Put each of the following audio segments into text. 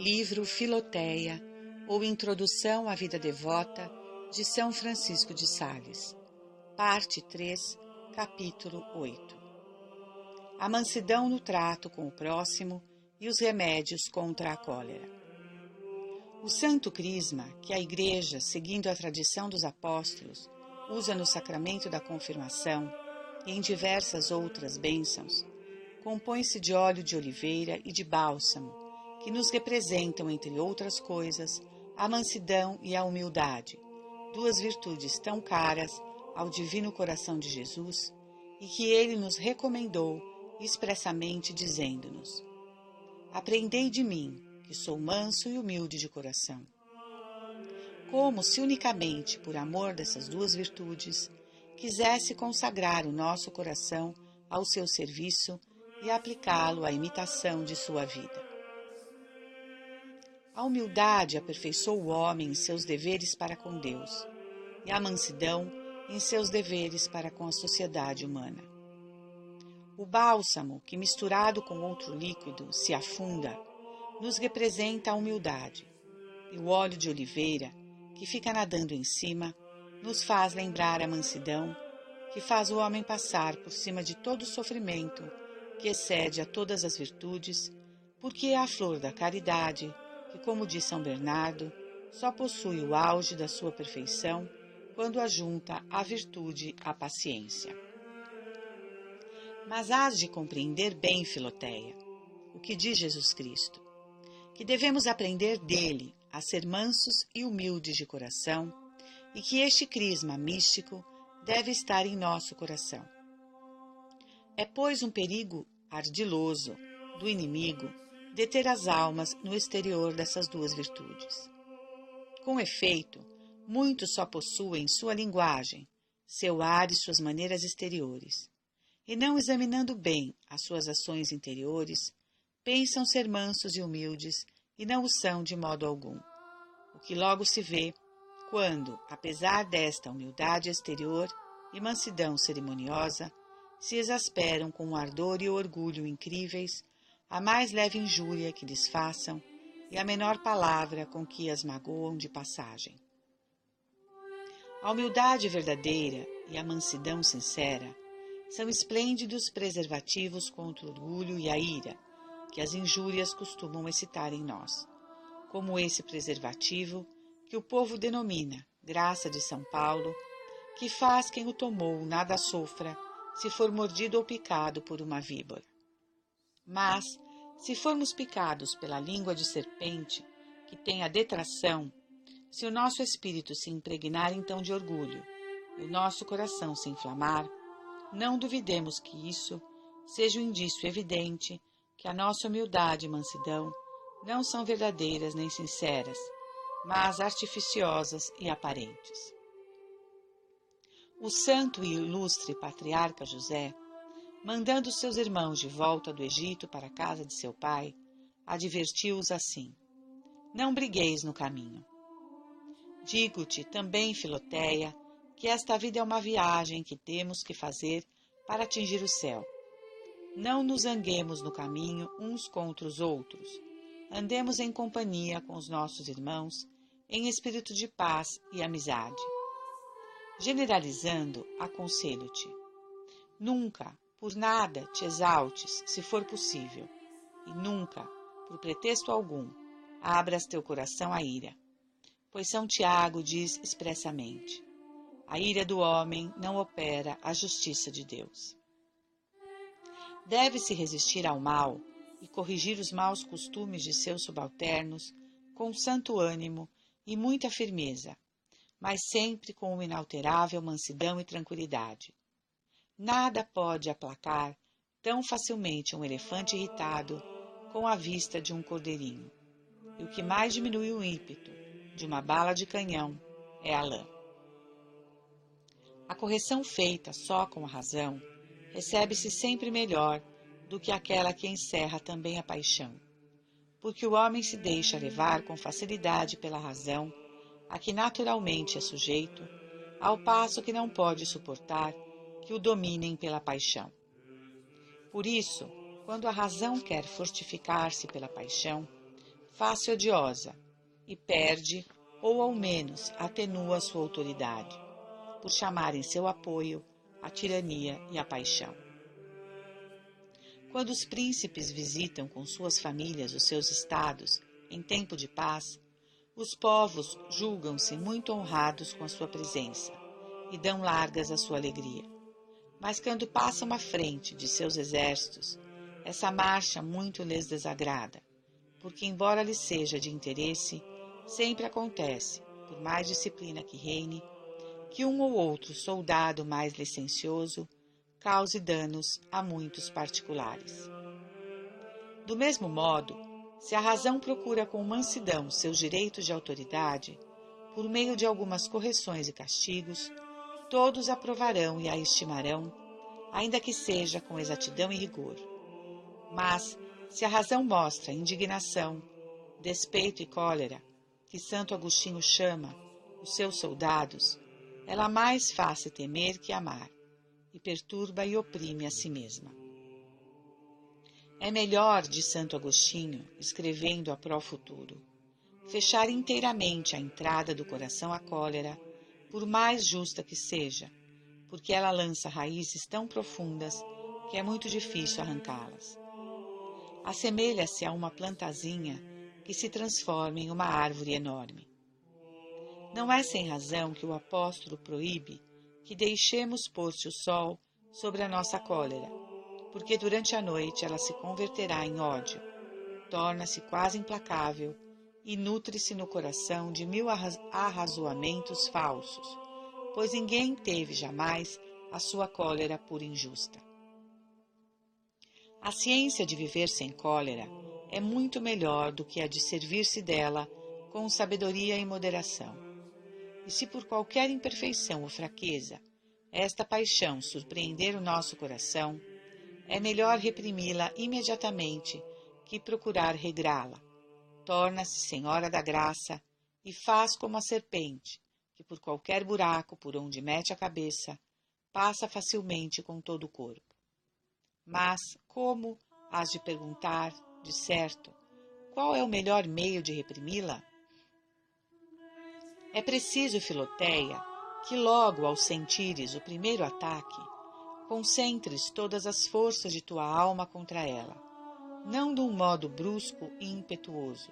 Livro Filoteia, ou Introdução à Vida Devota, de São Francisco de Sales. Parte 3, capítulo 8. A mansidão no trato com o próximo e os remédios contra a cólera. O Santo Crisma, que a Igreja, seguindo a tradição dos apóstolos, usa no sacramento da confirmação e em diversas outras bênçãos, compõe-se de óleo de oliveira e de bálsamo, que nos representam, entre outras coisas, a mansidão e a humildade, duas virtudes tão caras ao Divino Coração de Jesus e que ele nos recomendou expressamente dizendo-nos: Aprendei de mim, que sou manso e humilde de coração. Como se unicamente por amor dessas duas virtudes quisesse consagrar o nosso coração ao seu serviço e aplicá-lo à imitação de sua vida. A humildade aperfeiçoa o homem em seus deveres para com Deus, e a mansidão em seus deveres para com a sociedade humana. O bálsamo, que misturado com outro líquido se afunda, nos representa a humildade, e o óleo de oliveira, que fica nadando em cima, nos faz lembrar a mansidão, que faz o homem passar por cima de todo o sofrimento, que excede a todas as virtudes, porque é a flor da caridade, que, como diz São Bernardo, só possui o auge da sua perfeição quando ajunta a virtude à paciência. Mas hás de compreender bem, Filoteia, o que diz Jesus Cristo, que devemos aprender dele a ser mansos e humildes de coração e que este crisma místico deve estar em nosso coração. É, pois, um perigo ardiloso do inimigo deter as almas no exterior dessas duas virtudes. Com efeito, muitos só possuem sua linguagem, seu ar e suas maneiras exteriores, e não examinando bem as suas ações interiores, pensam ser mansos e humildes e não o são de modo algum. O que logo se vê quando, apesar desta humildade exterior e mansidão cerimoniosa, se exasperam com o ardor e o orgulho incríveis a mais leve injúria que lhes façam e a menor palavra com que as magoam de passagem. A humildade verdadeira e a mansidão sincera são esplêndidos preservativos contra o orgulho e a ira que as injúrias costumam excitar em nós, como esse preservativo que o povo denomina graça de São Paulo, que faz quem o tomou nada sofra se for mordido ou picado por uma víbora. Mas, se formos picados pela língua de serpente, que tem a detração, se o nosso espírito se impregnar então de orgulho e o nosso coração se inflamar, não duvidemos que isso seja um indício evidente que a nossa humildade e mansidão não são verdadeiras nem sinceras, mas artificiosas e aparentes. O santo e ilustre patriarca José, mandando seus irmãos de volta do Egito para a casa de seu pai, advertiu-os assim: Não brigueis no caminho. Digo-te também, Filoteia, que esta vida é uma viagem que temos que fazer para atingir o céu. Não nos zanguemos no caminho uns contra os outros. Andemos em companhia com os nossos irmãos, em espírito de paz e amizade. Generalizando, aconselho-te: nunca, por nada, te exaltes, se for possível, e nunca, por pretexto algum, abras teu coração à ira. Pois São Tiago diz expressamente: a ira do homem não opera a justiça de Deus. Deve-se resistir ao mal e corrigir os maus costumes de seus subalternos com santo ânimo e muita firmeza, mas sempre com uma inalterável mansidão e tranquilidade. Nada pode aplacar tão facilmente um elefante irritado com a vista de um cordeirinho, e o que mais diminui o ímpeto de uma bala de canhão é a lã. A correção feita só com a razão recebe-se sempre melhor do que aquela que encerra também a paixão, porque o homem se deixa levar com facilidade pela razão, a que naturalmente é sujeito, ao passo que não pode suportar que o dominem pela paixão. Por isso, quando a razão quer fortificar-se pela paixão, faz-se odiosa e perde, ou ao menos atenua sua autoridade, por chamar em seu apoio a tirania e a paixão. Quando os príncipes visitam com suas famílias os seus estados em tempo de paz, os povos julgam-se muito honrados com a sua presença e dão largas à sua alegria. Mas quando passam à frente de seus exércitos, essa marcha muito lhes desagrada, porque, embora lhes seja de interesse, sempre acontece, por mais disciplina que reine, que um ou outro soldado mais licencioso cause danos a muitos particulares. Do mesmo modo, se a razão procura com mansidão seus direitos de autoridade, por meio de algumas correções e castigos, todos aprovarão e a estimarão, ainda que seja com exatidão e rigor. Mas, se a razão mostra indignação, despeito e cólera, que Santo Agostinho chama os seus soldados, ela mais faz temer que amar, e perturba e oprime a si mesma. É melhor, diz Santo Agostinho, escrevendo a pró futuro, fechar inteiramente a entrada do coração à cólera, por mais justa que seja, porque ela lança raízes tão profundas que é muito difícil arrancá-las. Assemelha-se a uma plantazinha que se transforma em uma árvore enorme. Não é sem razão que o apóstolo proíbe que deixemos pôr-se o sol sobre a nossa cólera, porque durante a noite ela se converterá em ódio, torna-se quase implacável e nutre-se no coração de 1000 arrazoamentos falsos, pois ninguém teve jamais a sua cólera por injusta. A ciência de viver sem cólera é muito melhor do que a de servir-se dela com sabedoria e moderação. E se por qualquer imperfeição ou fraqueza esta paixão surpreender o nosso coração, é melhor reprimi-la imediatamente que procurar regrá-la. Torna-se senhora da graça e faz como a serpente, que por qualquer buraco por onde mete a cabeça, passa facilmente com todo o corpo. Mas como has de perguntar, de certo, qual é o melhor meio de reprimi-la? É preciso, Filoteia, que logo ao sentires o primeiro ataque, concentres todas as forças de tua alma contra ela, não de um modo brusco e impetuoso,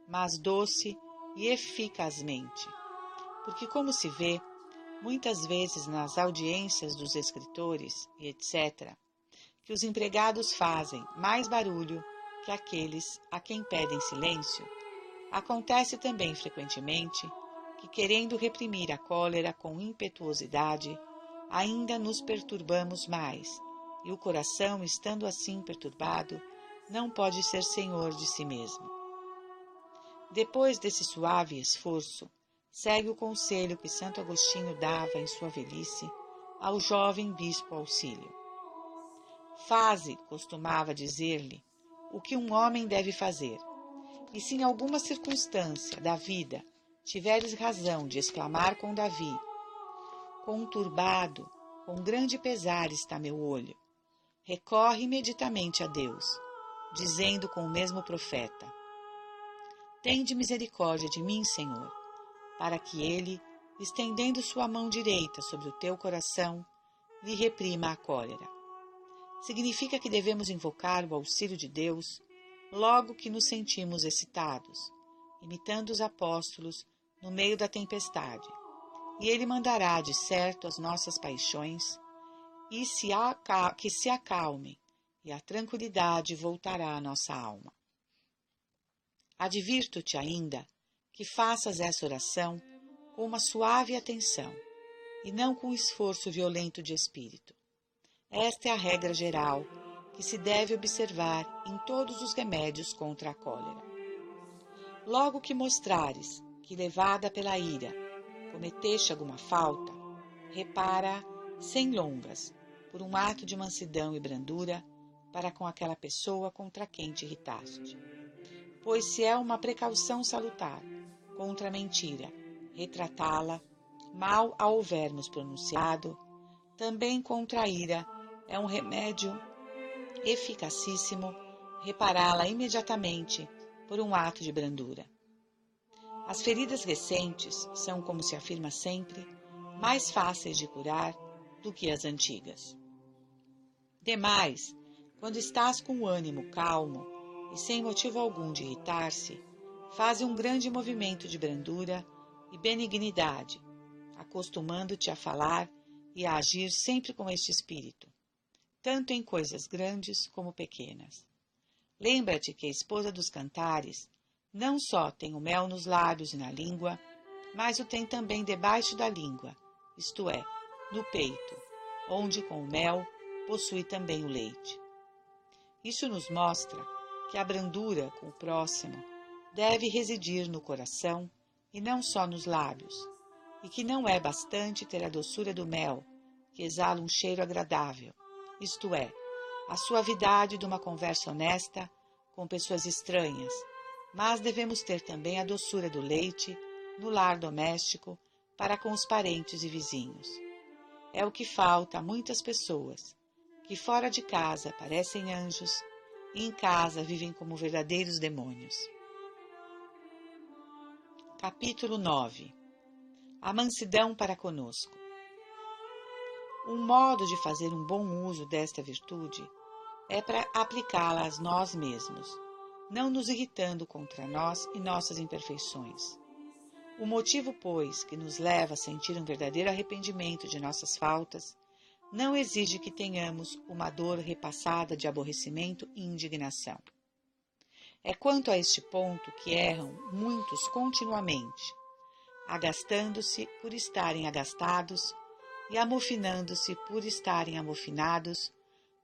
mas doce e eficazmente. Porque, como se vê, muitas vezes nas audiências dos escritores e etc., que os empregados fazem mais barulho que aqueles a quem pedem silêncio, acontece também frequentemente que, querendo reprimir a cólera com impetuosidade, ainda nos perturbamos mais, e o coração, estando assim perturbado, não pode ser senhor de si mesmo. Depois desse suave esforço, segue o conselho que Santo Agostinho dava em sua velhice ao jovem bispo Auxílio. Faze, costumava dizer-lhe, o que um homem deve fazer, e se em alguma circunstância da vida tiveres razão de exclamar com Davi, conturbado, com grande pesar está meu olho, recorre imediatamente a Deus, dizendo com o mesmo profeta, tende misericórdia de mim, Senhor, para que ele, estendendo sua mão direita sobre o teu coração, lhe reprima a cólera. Significa que devemos invocar o auxílio de Deus logo que nos sentimos excitados, imitando os apóstolos no meio da tempestade, e ele mandará de certo as nossas paixões e que se acalmem, e a tranquilidade voltará à nossa alma. Advirto-te ainda que faças essa oração com uma suave atenção e não com esforço violento de espírito. Esta é a regra geral que se deve observar em todos os remédios contra a cólera. Logo que mostrares que, levada pela ira, cometeste alguma falta, repara sem longas, por um ato de mansidão e brandura, para com aquela pessoa contra quem te irritaste. Pois se é uma precaução salutar contra a mentira, retratá-la, mal a houvermos pronunciado, também contra a ira é um remédio eficacíssimo repará-la imediatamente por um ato de brandura. As feridas recentes são, como se afirma sempre, mais fáceis de curar do que as antigas. Demais, quando estás com o ânimo calmo e sem motivo algum de irritar-se, faze um grande movimento de brandura e benignidade, acostumando-te a falar e a agir sempre com este espírito, tanto em coisas grandes como pequenas. Lembra-te que a esposa dos cantares não só tem o mel nos lábios e na língua, mas o tem também debaixo da língua, isto é, no peito, onde com o mel possui também o leite. Isso nos mostra que a brandura com o próximo deve residir no coração e não só nos lábios, e que não é bastante ter a doçura do mel, que exala um cheiro agradável, isto é, a suavidade de uma conversa honesta com pessoas estranhas, mas devemos ter também a doçura do leite no lar doméstico para com os parentes e vizinhos. É o que falta a muitas pessoas, que fora de casa parecem anjos e em casa vivem como verdadeiros demônios. Capítulo 9. A mansidão para conosco. Um modo de fazer um bom uso desta virtude é para aplicá-la a nós mesmos, não nos irritando contra nós e nossas imperfeições. O motivo, pois, que nos leva a sentir um verdadeiro arrependimento de nossas faltas, não exige que tenhamos uma dor repassada de aborrecimento e indignação. É quanto a este ponto que erram muitos continuamente, agastando-se por estarem agastados e amofinando-se por estarem amofinados,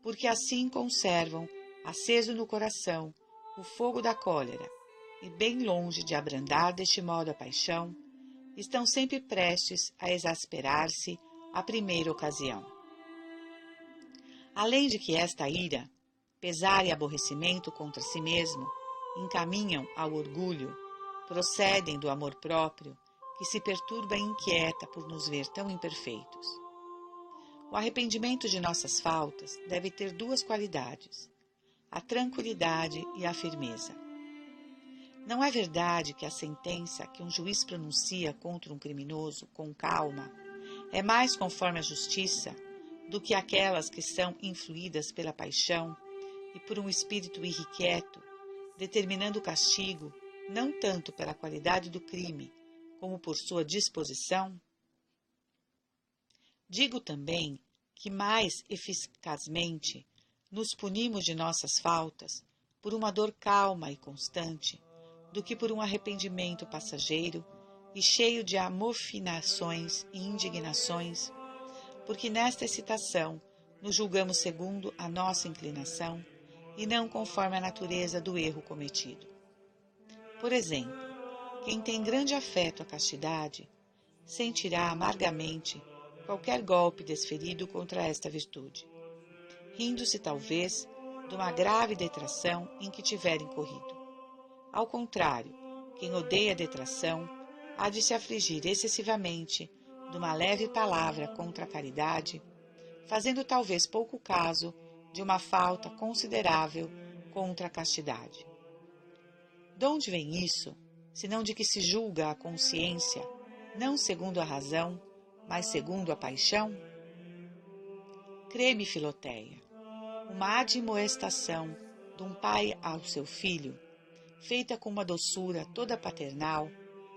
porque assim conservam aceso no coração o fogo da cólera, e bem longe de abrandar deste modo a paixão, estão sempre prestes a exasperar-se à primeira ocasião. Além de que esta ira, pesar e aborrecimento contra si mesmo, encaminham ao orgulho, procedem do amor próprio, que se perturba e inquieta por nos ver tão imperfeitos. O arrependimento de nossas faltas deve ter duas qualidades: a tranquilidade e a firmeza. Não é verdade que a sentença que um juiz pronuncia contra um criminoso com calma é mais conforme a justiça do que aquelas que são influídas pela paixão e por um espírito irrequieto, determinando o castigo não tanto pela qualidade do crime como por sua disposição? Digo também que mais eficazmente nos punimos de nossas faltas por uma dor calma e constante do que por um arrependimento passageiro e cheio de amofinações e indignações, porque nesta excitação nos julgamos segundo a nossa inclinação e não conforme a natureza do erro cometido. Por exemplo, quem tem grande afeto à castidade sentirá amargamente qualquer golpe desferido contra esta virtude, rindo-se talvez de uma grave detração em que tiver incorrido. Ao contrário, quem odeia a detração há de se afligir excessivamente de uma leve palavra contra a caridade, fazendo talvez pouco caso de uma falta considerável contra a castidade. De onde vem isso, senão de que se julga a consciência, não segundo a razão, mas segundo a paixão? Crê-me, Filoteia, uma admoestação de um pai ao seu filho, feita com uma doçura toda paternal,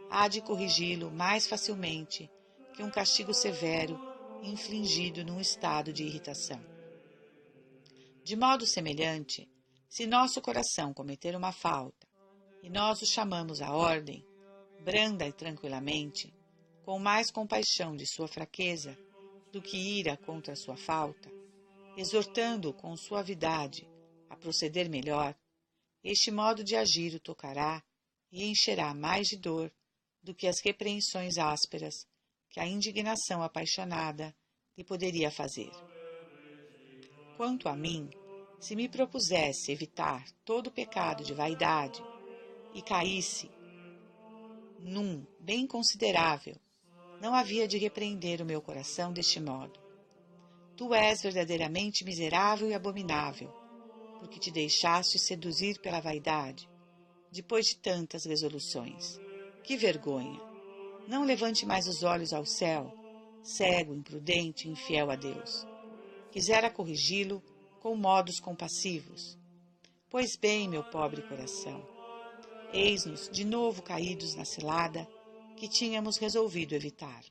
há de corrigi-lo mais facilmente que um castigo severo infligido num estado de irritação. De modo semelhante, se nosso coração cometer uma falta, e nós o chamamos à ordem, branda e tranquilamente, com mais compaixão de sua fraqueza do que ira contra sua falta, exortando-o com suavidade a proceder melhor, este modo de agir o tocará e encherá mais de dor do que as repreensões ásperas que a indignação apaixonada lhe poderia fazer. Quanto a mim, se me propusesse evitar todo pecado de vaidade e caísse num bem considerável, não havia de repreender o meu coração deste modo. Tu és verdadeiramente miserável e abominável, porque te deixaste seduzir pela vaidade, depois de tantas resoluções. Que vergonha! Não levante mais os olhos ao céu, cego, imprudente e infiel a Deus. Quisera corrigi-lo com modos compassivos. Pois bem, meu pobre coração, eis-nos de novo caídos na cilada que tínhamos resolvido evitar.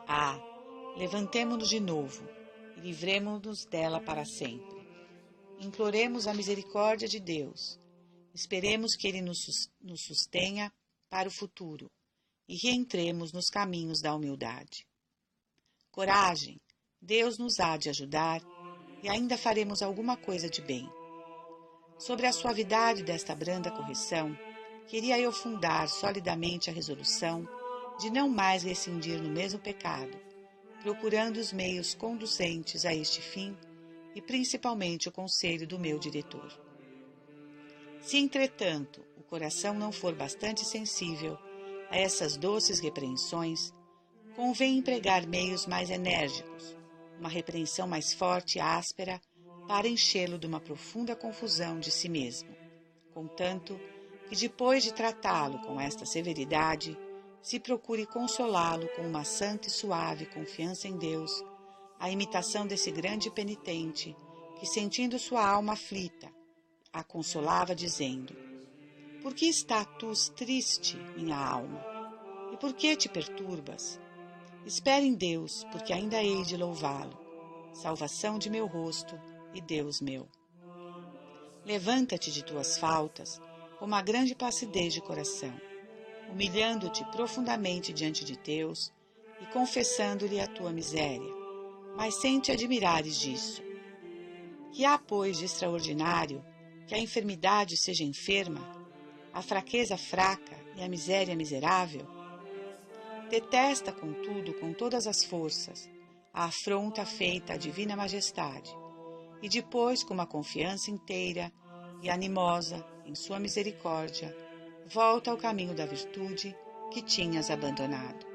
Ah, levantemo-nos de novo e livremo-nos dela para sempre. Imploremos a misericórdia de Deus. Esperemos que Ele nos sustenha para o futuro e reentremos nos caminhos da humildade. Coragem, Deus nos há de ajudar e ainda faremos alguma coisa de bem. Sobre a suavidade desta branda correção, queria eu fundar solidamente a resolução de não mais rescindir no mesmo pecado, procurando os meios conducentes a este fim e principalmente o conselho do meu diretor. Se, entretanto, o coração não for bastante sensível a essas doces repreensões, convém empregar meios mais enérgicos, uma repreensão mais forte e áspera para enchê-lo de uma profunda confusão de si mesmo, contanto que depois de tratá-lo com esta severidade, se procure consolá-lo com uma santa e suave confiança em Deus, a imitação desse grande penitente que, sentindo sua alma aflita, a consolava dizendo: Por que está tu triste, minha alma? E por que te perturbas? Espere em Deus, porque ainda hei de louvá-lo, salvação de meu rosto e Deus meu. Levanta-te de tuas faltas com uma grande placidez de coração, humilhando-te profundamente diante de Deus e confessando-lhe a tua miséria, mas sem te admirares disso. Que há, pois, de extraordinário que a enfermidade seja enferma, a fraqueza fraca e a miséria miserável? Detesta, contudo, com todas as forças, a afronta feita à divina majestade, e depois, com uma confiança inteira e animosa em sua misericórdia, volta ao caminho da virtude que tinhas abandonado.